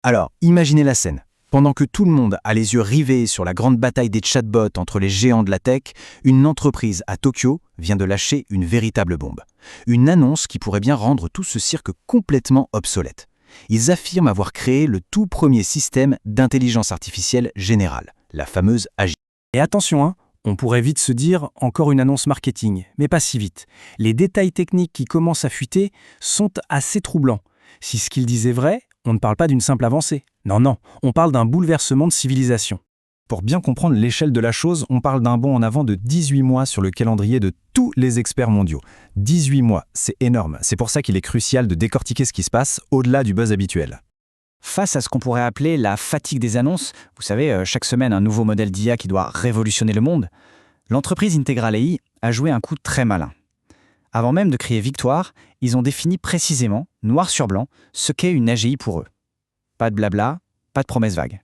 Alors, imaginez la scène. Pendant que tout le monde a les yeux rivés sur la grande bataille des chatbots entre les géants de la tech, une entreprise à Tokyo vient de lâcher une véritable bombe. Une annonce qui pourrait bien rendre tout ce cirque complètement obsolète. Ils affirment avoir créé le tout premier système d'intelligence artificielle générale, la fameuse AGI. Et attention, on pourrait vite se dire encore une annonce marketing, mais pas si vite. Les détails techniques qui commencent à fuiter sont assez troublants. Si ce qu'ils disent est vrai, on ne parle pas d'une simple avancée. Non, on parle d'un bouleversement de civilisation. Pour bien comprendre l'échelle de la chose, on parle d'un bond en avant de 18 mois sur le calendrier de tous les experts mondiaux. 18 mois, c'est énorme. C'est pour ça qu'il est crucial de décortiquer ce qui se passe au-delà du buzz habituel. Face à ce qu'on pourrait appeler la fatigue des annonces, vous savez, chaque semaine un nouveau modèle d'IA qui doit révolutionner le monde, l'entreprise Integral AI a joué un coup très malin. Avant même de crier victoire, ils ont défini précisément, noir sur blanc, ce qu'est une AGI pour eux. Pas de blabla, pas de promesses vagues.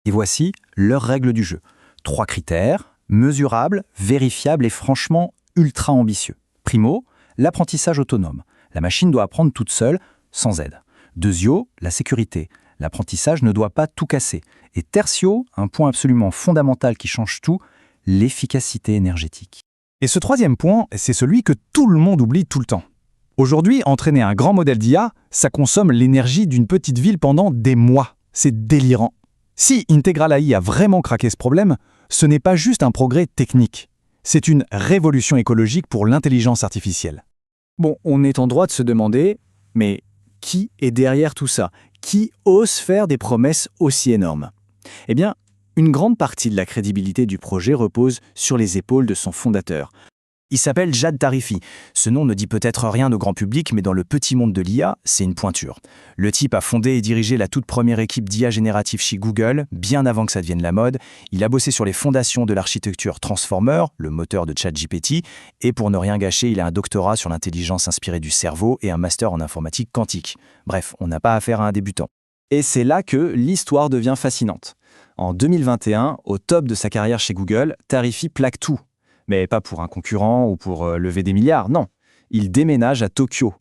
Et voici leurs règles du jeu. 3 critères, mesurables, vérifiables et franchement ultra ambitieux. Primo, l'apprentissage autonome. La machine doit apprendre toute seule, sans aide. Deuxio, la sécurité. L'apprentissage ne doit pas tout casser. Et tertio, un point absolument fondamental qui change tout, l'efficacité énergétique. Et ce troisième point, c'est celui que tout le monde oublie tout le temps. Aujourd'hui, entraîner un grand modèle d'IA, ça consomme l'énergie d'une petite ville pendant des mois. C'est délirant. Si Integral AI a vraiment craqué ce problème, ce n'est pas juste un progrès technique. C'est une révolution écologique pour l'intelligence artificielle. Bon, on est en droit de se demander, mais qui est derrière tout ça? Qui ose faire des promesses aussi énormes? Eh bien, une grande partie de la crédibilité du projet repose sur les épaules de son fondateur. Il s'appelle Jad Tarifi. Ce nom ne dit peut-être rien au grand public, mais dans le petit monde de l'IA, c'est une pointure. Le type a fondé et dirigé la toute première équipe d'IA générative chez Google, bien avant que ça devienne la mode. Il a bossé sur les fondations de l'architecture Transformer, le moteur de ChatGPT, et pour ne rien gâcher, il a un doctorat sur l'intelligence inspirée du cerveau et un master en informatique quantique. Bref, on n'a pas affaire à un débutant. Et c'est là que l'histoire devient fascinante. En 2021, au top de sa carrière chez Google, Tarifi plaque tout. Mais pas pour un concurrent ou pour lever des milliards, non. Il déménage à Tokyo.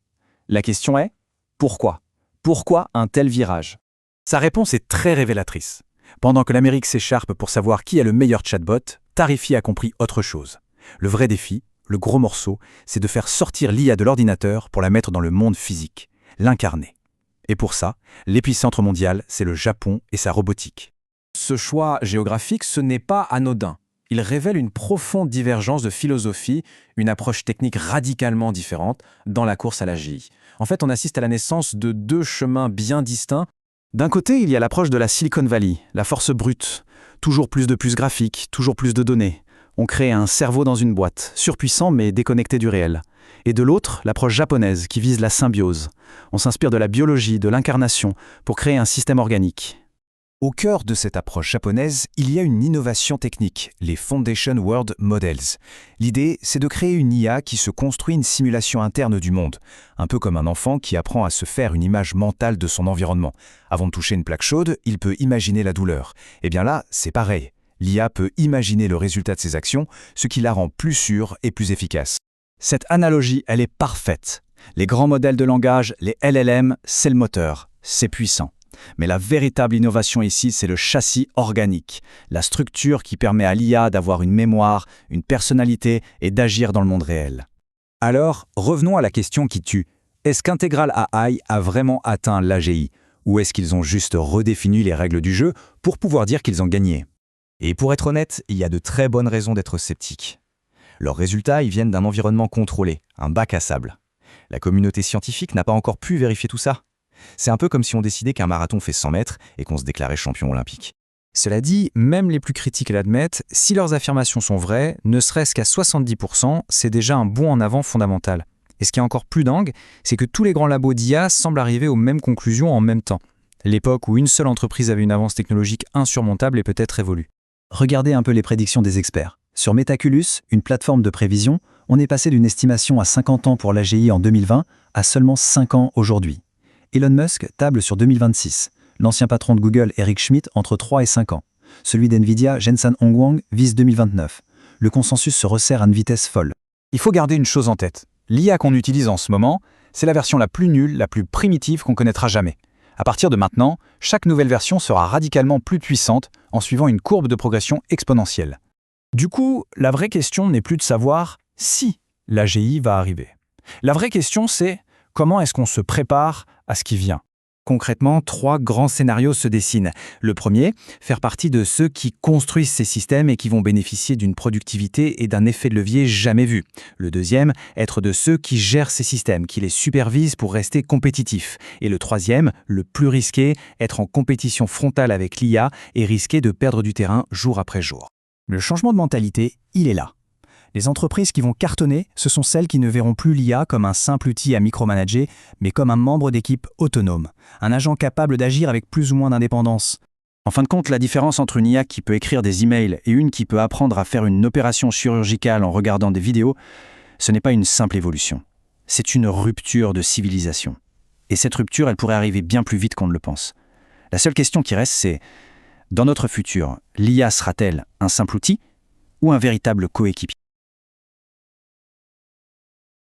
La question est, pourquoi? Pourquoi un tel virage? Sa réponse est très révélatrice. Pendant que l'Amérique s'écharpe pour savoir qui est le meilleur chatbot, Tarifi a compris autre chose. Le vrai défi, le gros morceau, c'est de faire sortir l'IA de l'ordinateur pour la mettre dans le monde physique, l'incarner. Et pour ça, l'épicentre mondial, c'est le Japon et sa robotique. Ce choix géographique, ce n'est pas anodin. Il révèle une profonde divergence de philosophie, une approche technique radicalement différente dans la course à l'AGI. En fait, on assiste à la naissance de 2 chemins bien distincts. D'un côté, il y a l'approche de la Silicon Valley, la force brute. Toujours plus de puces graphiques, toujours plus de données. On crée un cerveau dans une boîte, surpuissant mais déconnecté du réel. Et de l'autre, l'approche japonaise qui vise la symbiose. On s'inspire de la biologie, de l'incarnation, pour créer un système organique. Au cœur de cette approche japonaise, il y a une innovation technique, les Foundation World Models. L'idée, c'est de créer une IA qui se construit une simulation interne du monde, un peu comme un enfant qui apprend à se faire une image mentale de son environnement. Avant de toucher une plaque chaude, il peut imaginer la douleur. Et bien là, c'est pareil. L'IA peut imaginer le résultat de ses actions, ce qui la rend plus sûre et plus efficace. Cette analogie, elle est parfaite. Les grands modèles de langage, les LLM, c'est le moteur, c'est puissant. Mais la véritable innovation ici, c'est le châssis organique, la structure qui permet à l'IA d'avoir une mémoire, une personnalité et d'agir dans le monde réel. Alors, revenons à la question qui tue. Est-ce qu'Integral AI a vraiment atteint l'AGI? Ou est-ce qu'ils ont juste redéfini les règles du jeu pour pouvoir dire qu'ils ont gagné? Et pour être honnête, il y a de très bonnes raisons d'être sceptique. Leurs résultats, ils viennent d'un environnement contrôlé, un bac à sable. La communauté scientifique n'a pas encore pu vérifier tout ça. C'est un peu comme si on décidait qu'un marathon fait 100 mètres et qu'on se déclarait champion olympique. Cela dit, même les plus critiques l'admettent, si leurs affirmations sont vraies, ne serait-ce qu'à 70%, c'est déjà un bond en avant fondamental. Et ce qui est encore plus dingue, c'est que tous les grands labos d'IA semblent arriver aux mêmes conclusions en même temps. L'époque où une seule entreprise avait une avance technologique insurmontable est peut-être révolue. Regardez un peu les prédictions des experts. Sur Metaculus, une plateforme de prévision, on est passé d'une estimation à 50 ans pour l'AGI en 2020 à seulement 5 ans aujourd'hui. Elon Musk table sur 2026. L'ancien patron de Google, Eric Schmidt, entre 3 et 5 ans. Celui d'NVIDIA, Jensen Huang, vise 2029. Le consensus se resserre à une vitesse folle. Il faut garder une chose en tête. L'IA qu'on utilise en ce moment, c'est la version la plus nulle, la plus primitive qu'on connaîtra jamais. À partir de maintenant, chaque nouvelle version sera radicalement plus puissante en suivant une courbe de progression exponentielle. Du coup, la vraie question n'est plus de savoir si l'AGI va arriver. La vraie question, c'est comment est-ce qu'on se prépare à ce qui vient? Concrètement, 3 grands scénarios se dessinent. Le premier, faire partie de ceux qui construisent ces systèmes et qui vont bénéficier d'une productivité et d'un effet de levier jamais vu. Le deuxième, être de ceux qui gèrent ces systèmes, qui les supervisent pour rester compétitifs. Et le troisième, le plus risqué, être en compétition frontale avec l'IA et risquer de perdre du terrain jour après jour. Le changement de mentalité, il est là. Les entreprises qui vont cartonner, ce sont celles qui ne verront plus l'IA comme un simple outil à micromanager, mais comme un membre d'équipe autonome, un agent capable d'agir avec plus ou moins d'indépendance. En fin de compte, la différence entre une IA qui peut écrire des emails et une qui peut apprendre à faire une opération chirurgicale en regardant des vidéos, ce n'est pas une simple évolution. C'est une rupture de civilisation. Et cette rupture, elle pourrait arriver bien plus vite qu'on ne le pense. La seule question qui reste, c'est, dans notre futur, l'IA sera-t-elle un simple outil ou un véritable coéquipier ?